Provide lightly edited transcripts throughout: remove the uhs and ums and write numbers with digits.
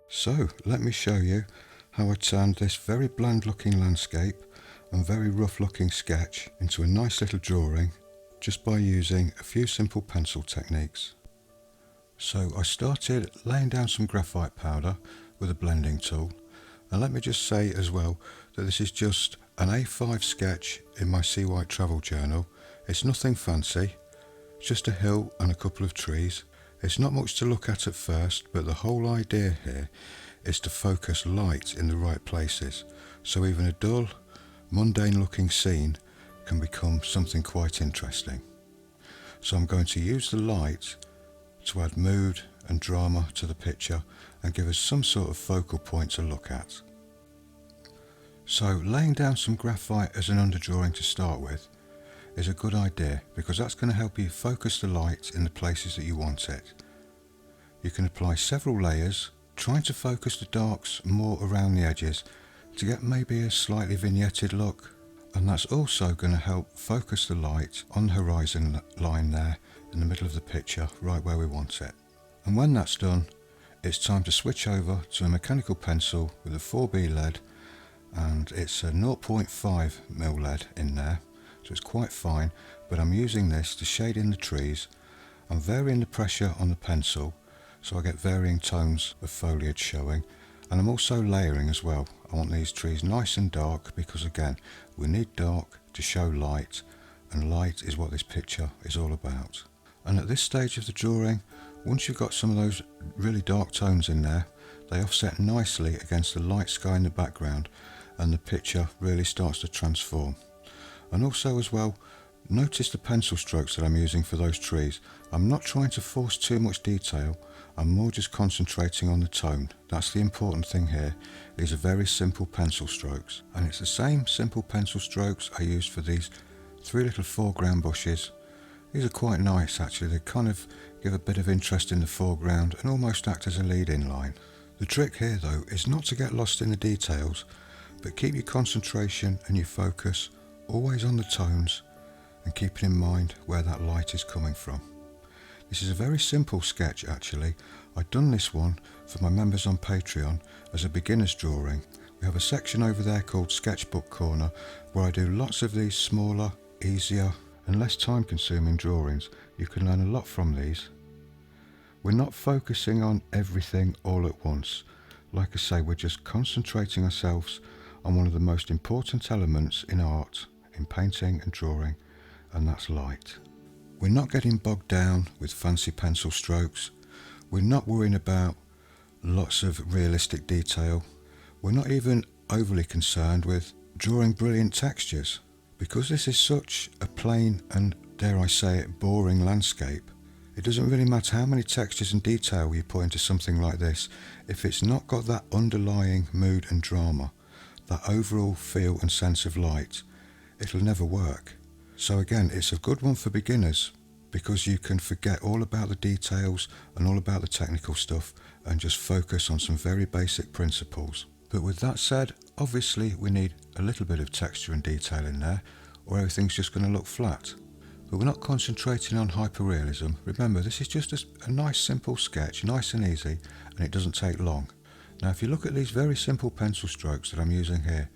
So let me show you how I turned this very bland looking landscape and very rough looking sketch into a nice little drawing just by using a few simple pencil techniques. So I started laying down some graphite powder with a blending tool, and let me just say as well that this is just an A5 sketch in my Sea White travel journal. It's nothing fancy, just a hill and a couple of trees. It's not much to look at first, but the whole idea here is to focus light in the right places, so even a dull, mundane looking scene can become something quite interesting. So I'm going to use the light to add mood and drama to the picture and give us some sort of focal point to look at. So laying down some graphite as an underdrawing to start with is a good idea, because that's going to help you focus the light in the places that you want it. You can apply several layers, trying to focus the darks more around the edges to get maybe a slightly vignetted look, and that's also going to help focus the light on the horizon line there in the middle of the picture, right where we want it. And when that's done, it's time to switch over to a mechanical pencil with a 4B lead, and it's a 0.5mm lead in there. So it's quite fine, but I'm using this to shade in the trees. I'm varying the pressure on the pencil so I get varying tones of foliage showing, and I'm also layering as well. I want these trees nice and dark because, again, we need dark to show light, and light is what this picture is all about. And at this stage of the drawing, once you've got some of those really dark tones in there, they offset nicely against the light sky in the background, and the picture really starts to transform. And also as well, notice the pencil strokes that I'm using for those trees. I'm not trying to force too much detail, I'm more just concentrating on the tone. That's the important thing here. These are very simple pencil strokes, and it's the same simple pencil strokes I used for these three little foreground bushes. These are quite nice actually, they kind of give a bit of interest in the foreground and almost act as a lead-in line. The trick here though is not to get lost in the details, but keep your concentration and your focus always on the tones, and keeping in mind where that light is coming from. This is a very simple sketch actually. I've done this one for my members on Patreon as a beginner's drawing. We have a section over there called Sketchbook Corner where I do lots of these smaller, easier and less time consuming drawings. You can learn a lot from these. We're not focusing on everything all at once. Like I say, we're just concentrating ourselves on one of the most important elements in art, in painting and drawing, and that's light. We're not getting bogged down with fancy pencil strokes. We're not worrying about lots of realistic detail. We're not even overly concerned with drawing brilliant textures. Because this is such a plain and, dare I say it, boring landscape, it doesn't really matter how many textures and detail you put into something like this. If it's not got that underlying mood and drama, that overall feel and sense of light, it'll never work. So again, it's a good one for beginners because you can forget all about the details and all about the technical stuff and just focus on some very basic principles. But with that said, obviously we need a little bit of texture and detail in there or everything's just going to look flat. But we're not concentrating on hyperrealism. Remember, this is just a nice simple sketch, nice and easy, and it doesn't take long. Now if you look at these very simple pencil strokes that I'm using here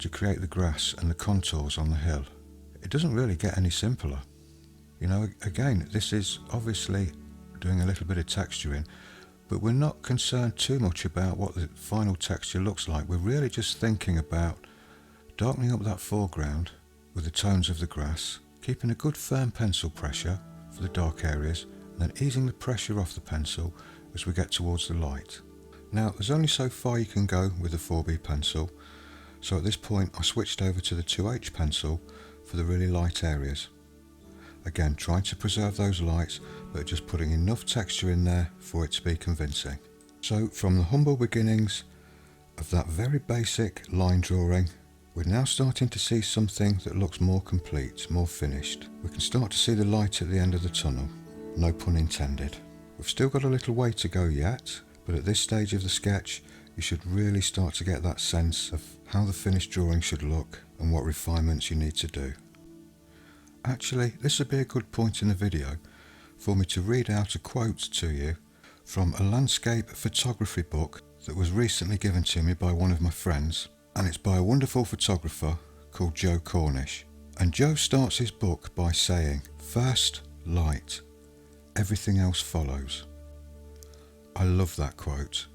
to create the grass and the contours on the hill, it doesn't really get any simpler. You know, again, this is obviously doing a little bit of texturing, but we're not concerned too much about what the final texture looks like. We're really just thinking about darkening up that foreground with the tones of the grass, keeping a good firm pencil pressure for the dark areas, and then easing the pressure off the pencil as we get towards the light. Now, there's only so far you can go with the 4B pencil, so at this point I switched over to the 2H pencil for the really light areas. Again, trying to preserve those lights, but just putting enough texture in there for it to be convincing. So from the humble beginnings of that very basic line drawing, we're now starting to see something that looks more complete, more finished. We can start to see the light at the end of the tunnel, no pun intended. We've still got a little way to go yet, but at this stage of the sketch, you should really start to get that sense of how the finished drawing should look and what refinements you need to do. Actually, this would be a good point in the video for me to read out a quote to you from a landscape photography book that was recently given to me by one of my friends, and it's by a wonderful photographer called Joe Cornish. And Joe starts his book by saying, "First light, everything else follows." I love that quote.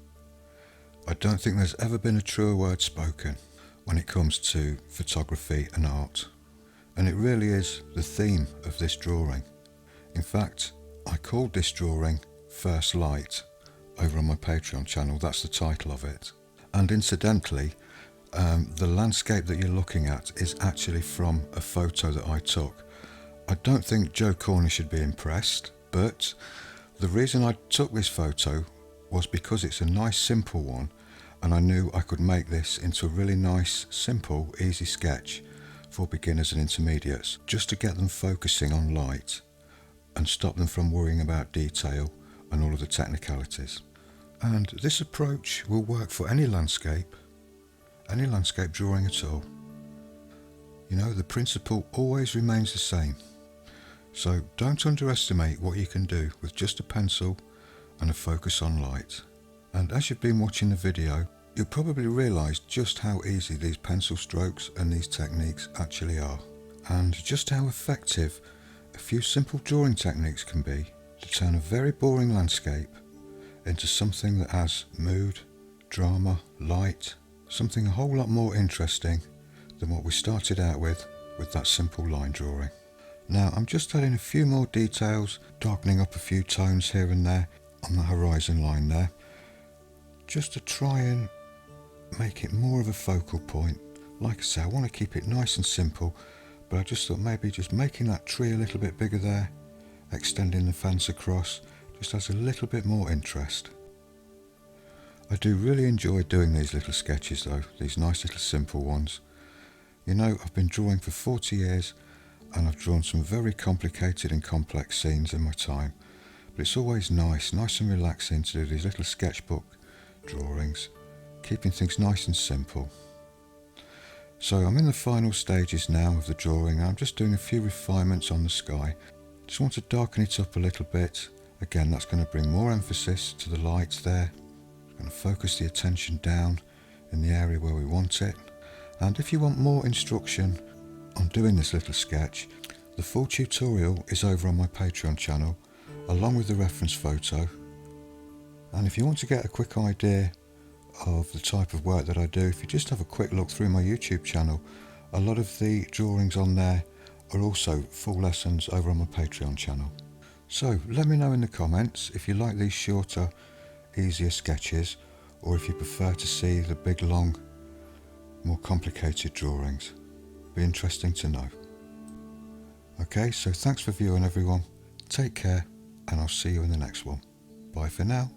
I don't think there's ever been a truer word spoken when it comes to photography and art, and it really is the theme of this drawing. In fact, I called this drawing First Light over on my Patreon channel. That's the title of it. And incidentally, the landscape that you're looking at is actually from a photo that I took. I don't think Joe Cornish should be impressed, but the reason I took this photo was because it's a nice simple one, and I knew I could make this into a really nice, simple, easy sketch for beginners and intermediates, just to get them focusing on light and stop them from worrying about detail and all of the technicalities. And this approach will work for any landscape drawing at all. You know, the principle always remains the same. So don't underestimate what you can do with just a pencil and a focus on light. And as you've been watching the video, you'll probably realise just how easy these pencil strokes and these techniques actually are, and just how effective a few simple drawing techniques can be to turn a very boring landscape into something that has mood, drama, light, something a whole lot more interesting than what we started out with that simple line drawing. Now I'm just adding a few more details, darkening up a few tones here and there on the horizon line there, just to try and make it more of a focal point. Like I say, I want to keep it nice and simple, but I just thought maybe just making that tree a little bit bigger there, extending the fence across, just adds a little bit more interest. I do really enjoy doing these little sketches though, these nice little simple ones. You know, I've been drawing for 40 years and I've drawn some very complicated and complex scenes in my time, but it's always nice and relaxing to do these little sketchbook drawings, keeping things nice and simple. So I'm in the final stages now of the drawing, and I'm just doing a few refinements on the sky. Just want to darken it up a little bit. Again, that's going to bring more emphasis to the lights there. It's going to focus the attention down in the area where we want it. And if you want more instruction on doing this little sketch, the full tutorial is over on my Patreon channel, along with the reference photo. And if you want to get a quick idea of the type of work that I do, if you just have a quick look through my YouTube channel, a lot of the drawings on there are also full lessons over on my Patreon channel. So let me know in the comments if you like these shorter, easier sketches, or if you prefer to see the big, long, more complicated drawings. Be interesting to know. Okay, so thanks for viewing everyone. Take care, and I'll see you in the next one. Bye for now.